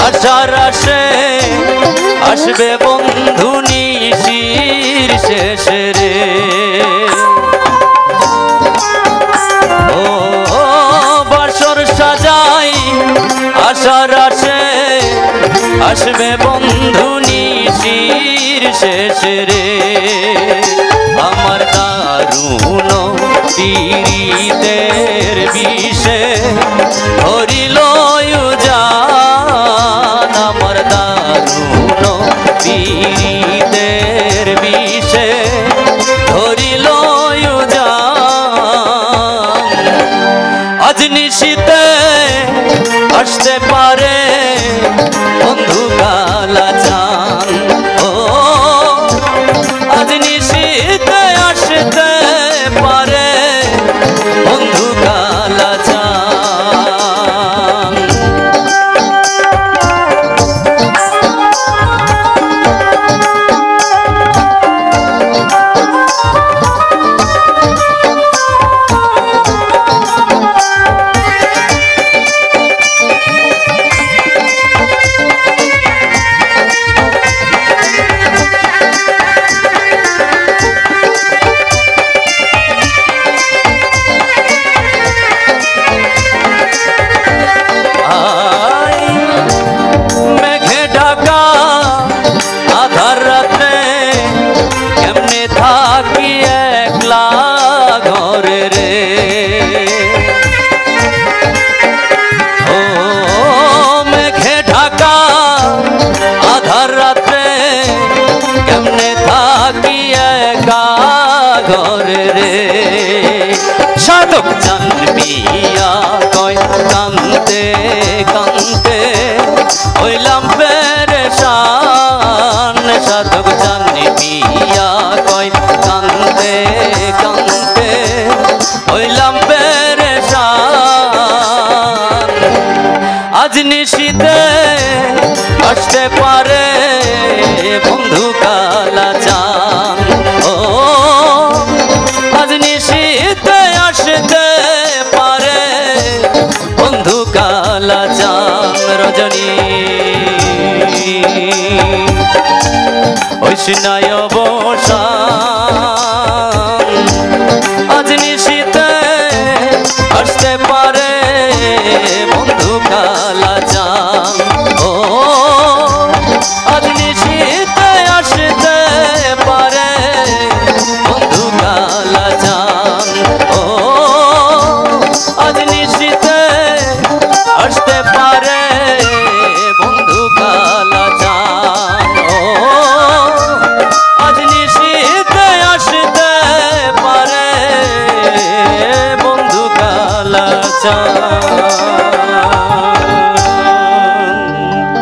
আশার আসে আসবে বন্ধু নিশির শেষে রে। ও বাসর সাজাই আশার আসে আসবে বন্ধু নিশির শেষে রে। আমার দারুণ পীড়িতের বিষে ধরিল জান, আমার দারুণ পীড়িতের বিষে ধরিল জান। আজ নিশীতে আসতে পারে বন্ধু কালা চান। ও আজ নিশীতে আসতে পারে বন্ধু কালা চান। থাকি একলা ঘরে রে। ও মেঘে ঢাকা আধার রাতে কেমনে থাকি একা ঘরে রে। সাধক জানবিয়া কয় কান্তে কান্তে হইলাম পেরেশান। সাধক জানবিয়া কয় কান্তে কান্তে হইলাম পেরেশান। আজ নিশীতে আসতে পারে বন্ধু কালা চান। ও আজ নিশীতে আসতে পারে বন্ধু কালা চান। রজনী ঐশনায় অবসান, আজ নিশীতে আসতে পারে বন্ধু কালা চান। ও আজ নিশীতে আসতে পারে বন্ধু কালা চান। ও আজ নিশীতে আসতে পারে বন্ধু কালা চান। ও আজ নিশীতে আসতে পারে বন্ধু কালা চান।